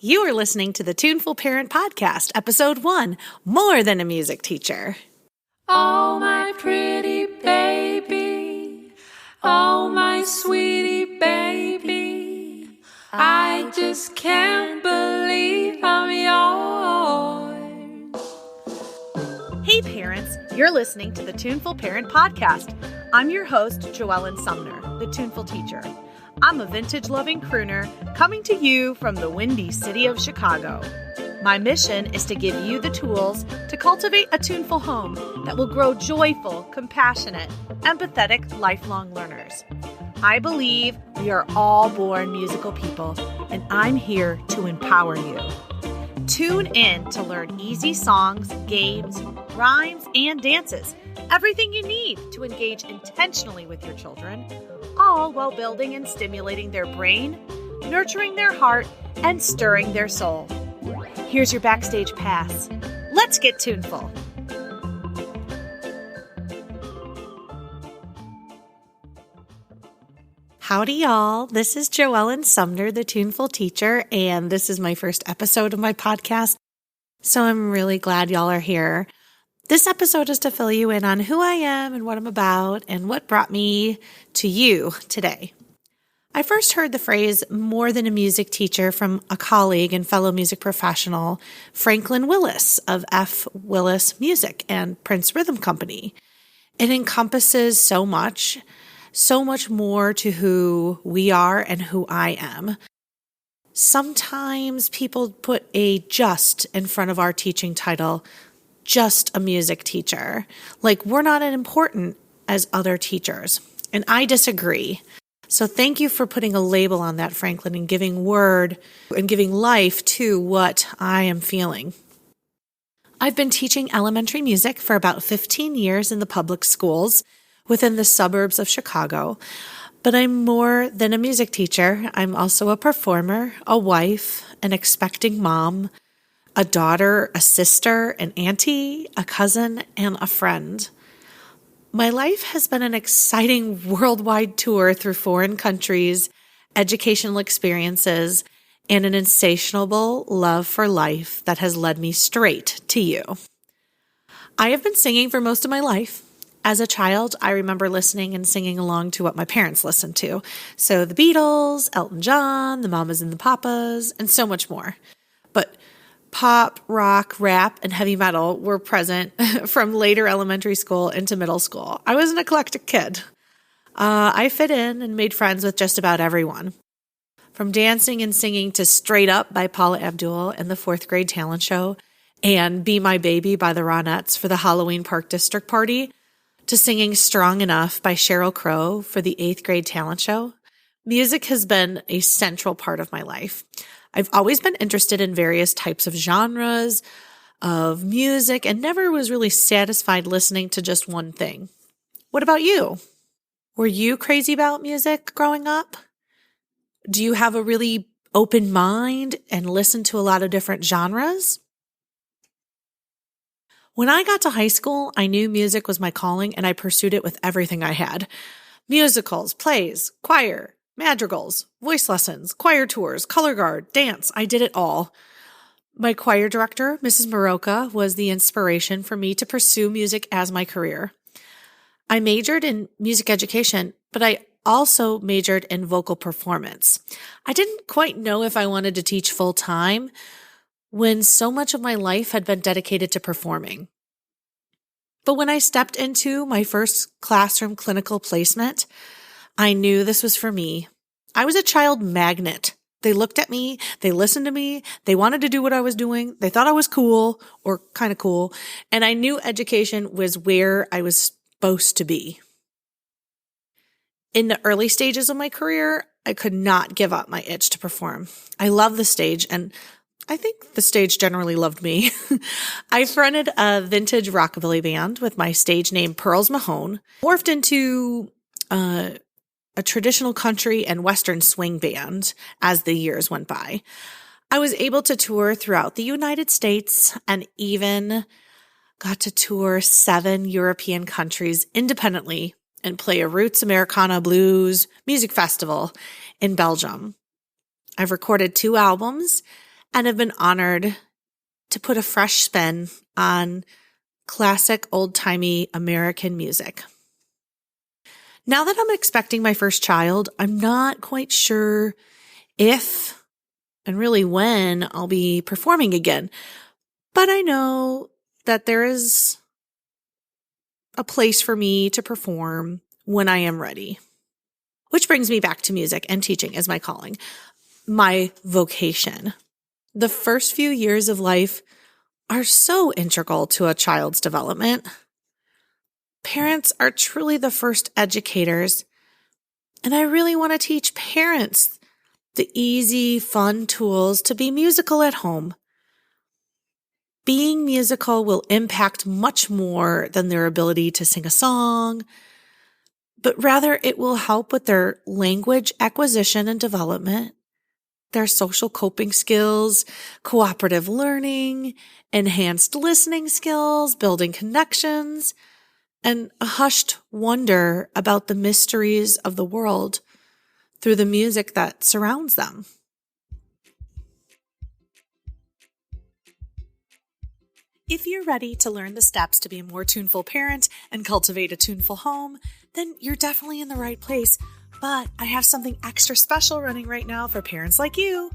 You are listening to the Tuneful Parent Podcast, Episode 1, More Than a Music Teacher. Oh, my pretty baby, oh, my sweetie baby, I just can't believe I'm yours. Hey parents, you're listening to the Tuneful Parent Podcast. I'm your host, JoEllyn Sumner, the Tuneful Teacher. I'm a vintage-loving crooner coming to you from the windy city of Chicago. My mission is to give you the tools to cultivate a tuneful home that will grow joyful, compassionate, empathetic, lifelong learners. I believe we are all born musical people, and I'm here to empower you. Tune in to learn easy songs, games, rhymes, and dances. Everything you need to engage intentionally with your children, all while building and stimulating their brain, nurturing their heart, and stirring their soul. Here's your backstage pass. Let's get tuneful. Howdy, y'all. This is JoEllyn Sumner, the Tuneful Teacher, and this is my first episode of my podcast, so I'm really glad y'all are here. This episode is to fill you in on who I am and what I'm about and what brought me to you today. I first heard the phrase more than a music teacher from a colleague and fellow music professional, Franklin Willis of F. Willis Music and Prince Rhythm Company. It encompasses so much more to who we are and who I am. Sometimes people put a just in front of our teaching title, just a music teacher. Like we're not as important as other teachers. And I disagree. So thank you for putting a label on that, Franklin, and giving word and giving life to what I am feeling. I've been teaching elementary music for about 15 years in the public schools within the suburbs of Chicago. But I'm more than a music teacher. I'm also a performer, a wife, an expecting mom, a daughter, a sister, an auntie, a cousin, and a friend. My life has been an exciting worldwide tour through foreign countries, educational experiences, and an insatiable love for life that has led me straight to you. I have been singing for most of my life. As a child, I remember listening and singing along to what my parents listened to. So the Beatles, Elton John, the Mamas and the Papas, and so much more. But pop, rock, rap, and heavy metal were present from later elementary school into middle school. I was an eclectic kid. I fit in and made friends with just about everyone. From dancing and singing to Straight Up by Paula Abdul and the 4th grade talent show, and Be My Baby by the Ronettes for the Halloween Park District Party, to singing Strong Enough by Sheryl Crow for the 8th grade talent show, music has been a central part of my life. I've always been interested in various types of genres of music and never was really satisfied listening to just one thing. What about you? Were you crazy about music growing up? Do you have a really open mind and listen to a lot of different genres? When I got to high school, I knew music was my calling and I pursued it with everything I had. Musicals, plays, choir, madrigals, voice lessons, choir tours, color guard, dance. I did it all. My choir director, Mrs. Maroka, was the inspiration for me to pursue music as my career. I majored in music education, but I also majored in vocal performance. I didn't quite know if I wanted to teach full time when so much of my life had been dedicated to performing. But when I stepped into my first classroom clinical placement, I knew this was for me. I was a child magnet. They looked at me, they listened to me, they wanted to do what I was doing, they thought I was cool, or kind of cool, and I knew education was where I was supposed to be. In the early stages of my career, I could not give up my itch to perform. I love the stage, and I think the stage generally loved me. I fronted a vintage rockabilly band with my stage name Pearls Mahone, morphed into a traditional country and Western swing band as the years went by. I was able to tour throughout the United States and even got to tour 7 European countries independently and play a Roots Americana Blues music festival in Belgium. I've recorded 2 albums and have been honored to put a fresh spin on classic old-timey American music. Now that I'm expecting my first child, I'm not quite sure if and really when I'll be performing again. But I know that there is a place for me to perform when I am ready. Which brings me back to music and teaching as my calling, my vocation. The first few years of life are so integral to a child's development. Parents are truly the first educators, and I really want to teach parents the easy, fun tools to be musical at home. Being musical will impact much more than their ability to sing a song, but rather it will help with their language acquisition and development, their social coping skills, cooperative learning, enhanced listening skills, building connections, and a hushed wonder about the mysteries of the world through the music that surrounds them. If you're ready to learn the steps to be a more tuneful parent and cultivate a tuneful home, then you're definitely in the right place. But I have something extra special running right now for parents like you.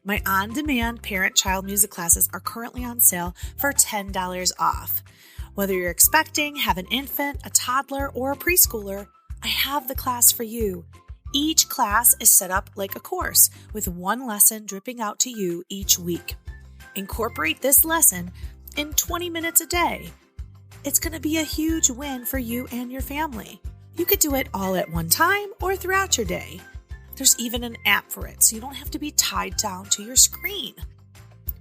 My on-demand parent-child music classes are currently on sale for $10 off. Whether you're expecting, have an infant, a toddler, or a preschooler, I have the class for you. Each class is set up like a course, with one lesson dripping out to you each week. Incorporate this lesson in 20 minutes a day. It's going to be a huge win for you and your family. You could do it all at one time or throughout your day. There's even an app for it, so you don't have to be tied down to your screen.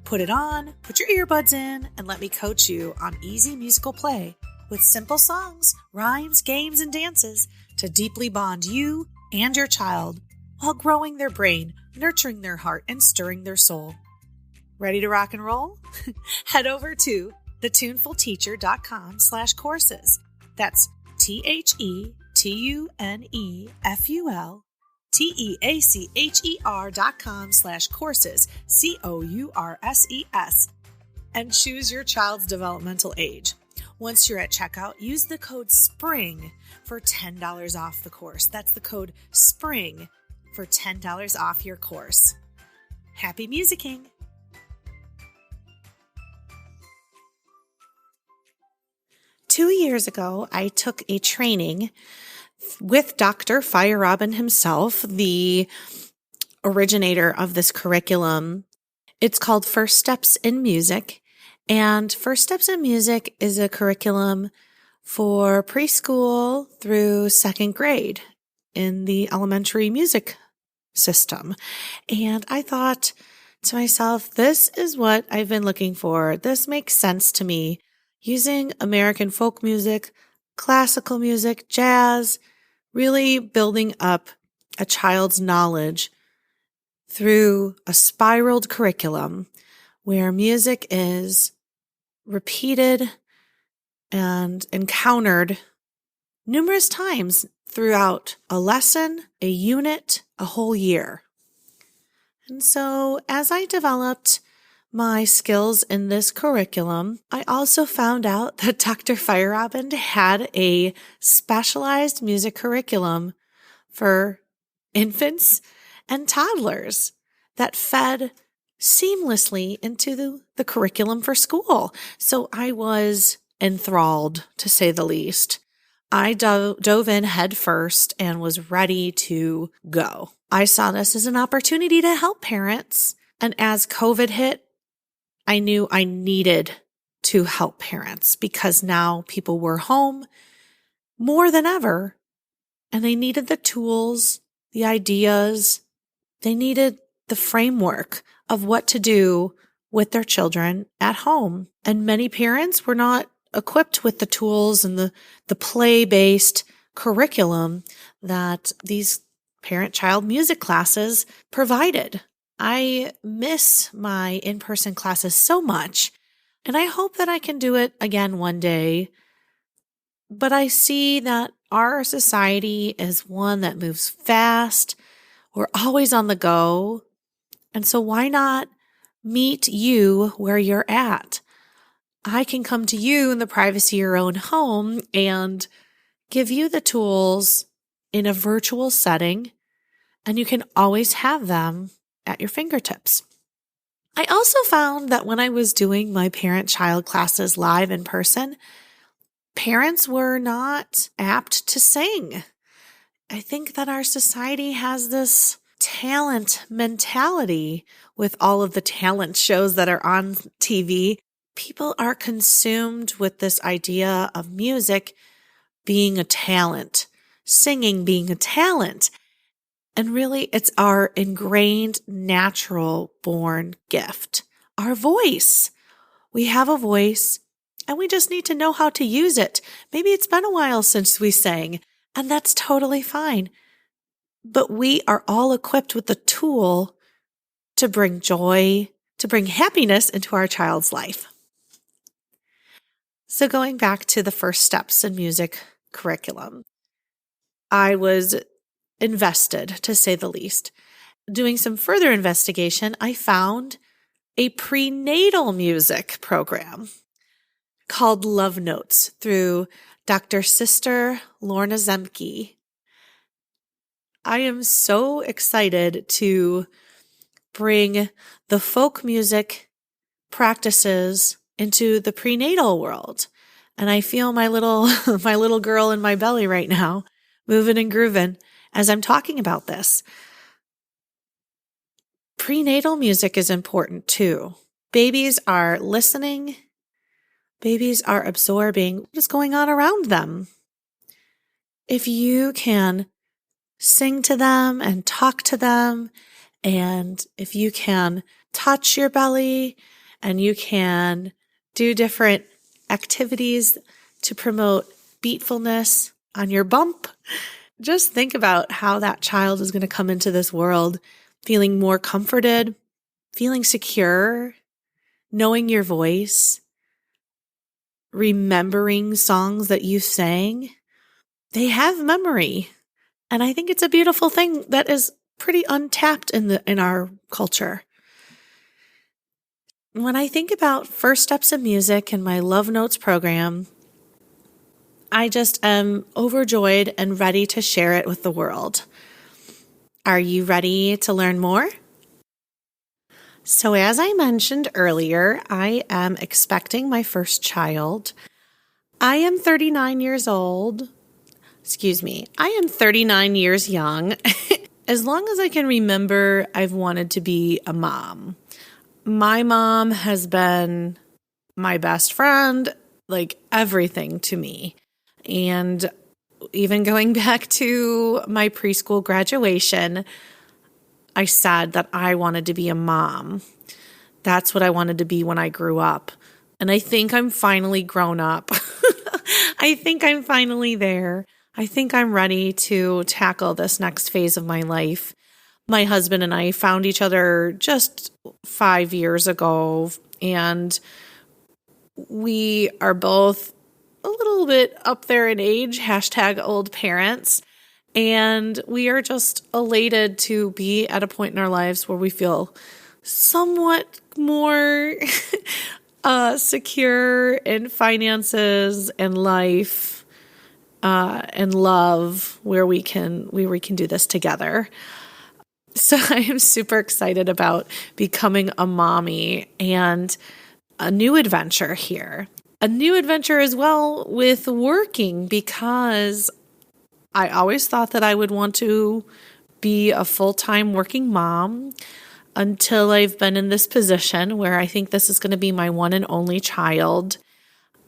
Put it on, put your earbuds in, and let me coach you on easy musical play with simple songs, rhymes, games, and dances to deeply bond you and your child while growing their brain, nurturing their heart, and stirring their soul. Ready to rock and roll? Head over to thetunefulteacher.com/courses. That's TheTunefulTeacher.com/courses, COURSES, and choose your child's developmental age. Once you're at checkout, use the code SPRING for $10 off the course. That's the code SPRING for $10 off your course. Happy musicking! Two years ago, I took a training with Dr. Fire Robin himself, the originator of this curriculum. It's called First Steps in Music, and First Steps in Music is a curriculum for preschool through second grade in the elementary music system. And I thought to myself, this is what I've been looking for. This makes sense to me. Using American folk music, classical music, jazz, really building up a child's knowledge through a spiraled curriculum where music is repeated and encountered numerous times throughout a lesson, a unit, a whole year. And so as I developed my skills in this curriculum, I also found out that Dr. Fire Robin had a specialized music curriculum for infants and toddlers that fed seamlessly into the curriculum for school. So I was enthralled, to say the least. I dove in head first and was ready to go. I saw this as an opportunity to help parents. And as COVID hit, I knew I needed to help parents because now people were home more than ever, and they needed the tools, the ideas, they needed the framework of what to do with their children at home. And many parents were not equipped with the tools and the play-based curriculum that these parent-child music classes provided. I miss my in-person classes so much, and I hope that I can do it again one day. But I see that our society is one that moves fast. We're always on the go. And so why not meet you where you're at. I can come to you in the privacy of your own home and give you the tools in a virtual setting, and you can always have them at your fingertips. I also found that when I was doing my parent-child classes live in person, parents were not apt to sing. I think that our society has this talent mentality with all of the talent shows that are on TV. People are consumed with this idea of music being a talent, singing being a talent. And really, it's our ingrained, natural born gift, our voice. We have a voice and we just need to know how to use it. Maybe it's been a while since we sang, and that's totally fine. But we are all equipped with the tool to bring joy, to bring happiness into our child's life. So going back to the first steps in music curriculum, I was invested, to say the least. Doing some further investigation, I found a prenatal music program called Love Notes through Dr. Sister Lorna Zemke. I am so excited to bring the folk music practices into the prenatal world. And I feel my little girl in my belly right now, moving and grooving as I'm talking about this. Prenatal music is important too. Babies are listening. Babies are absorbing what is going on around them. If you can sing to them and talk to them, and if you can touch your belly and you can do different activities to promote beatfulness on your bump, just think about how that child is going to come into this world feeling more comforted, feeling secure, knowing your voice, remembering songs that you sang. They have memory. And I think it's a beautiful thing that is pretty untapped in our culture. When I think about first steps in music and my Love Notes program, I just am overjoyed and ready to share it with the world. Are you ready to learn more? So as I mentioned earlier, I am expecting my first child. I am 39 years old. I am 39 years young. As long as I can remember, I've wanted to be a mom. My mom has been my best friend, like everything to me. And even going back to my preschool graduation, I said that I wanted to be a mom. That's what I wanted to be when I grew up. And I think I'm finally grown up. I think I'm finally there. I think I'm ready to tackle this next phase of my life. My husband and I found each other just 5 years ago, and we are both a little bit up there in age, #old parents, and we are just elated to be at a point in our lives where we feel somewhat more secure in finances and life. And love, where we can do this together. So I am super excited about becoming a mommy and a new adventure here. A new adventure as well with working, because I always thought that I would want to be a full-time working mom until I've been in this position where I think this is going to be my one and only child.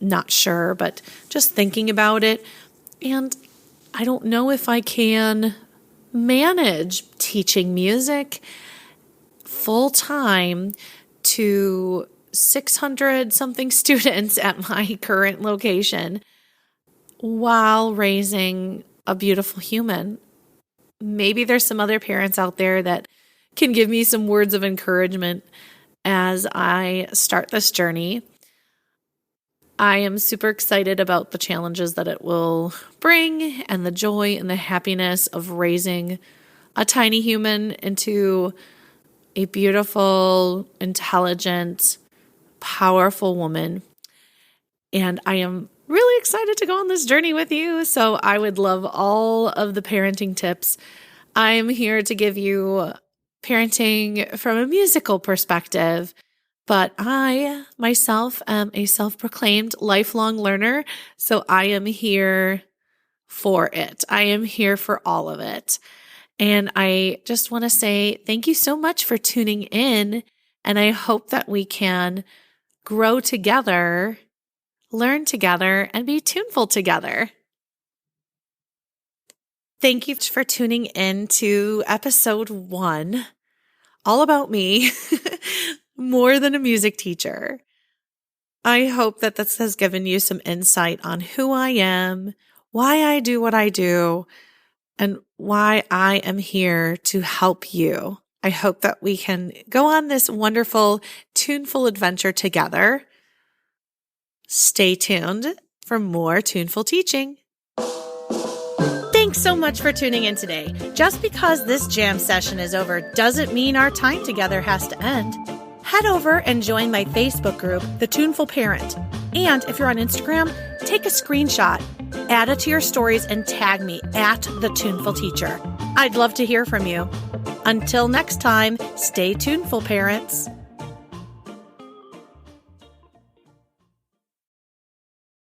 Not sure, but just thinking about it. And I don't know if I can manage teaching music full-time to 600-something students at my current location while raising a beautiful human. Maybe there's some other parents out there that can give me some words of encouragement as I start this journey. I am super excited about the challenges that it will bring and the joy and the happiness of raising a tiny human into a beautiful, intelligent, powerful woman. And I am really excited to go on this journey with you. So I would love all of the parenting tips. I'm here to give you parenting from a musical perspective, but I myself am a self-proclaimed lifelong learner. So I am here for it. I am here for all of it. And I just want to say thank you so much for tuning in. And I hope that we can grow together, learn together, and be tuneful together. Thank you for tuning in to episode 1, all about me, more than a music teacher. I hope that this has given you some insight on who I am, why I do what I do, and why I am here to help you. I hope that we can go on this wonderful, tuneful adventure together. Stay tuned for more tuneful teaching. Thanks so much for tuning in today. Just because this jam session is over doesn't mean our time together has to end. Head over and join my Facebook group, The Tuneful Parent. And if you're on Instagram, take a screenshot, add it to your stories, and tag me at The Tuneful Teacher. I'd love to hear from you. Until next time, stay tuneful, parents.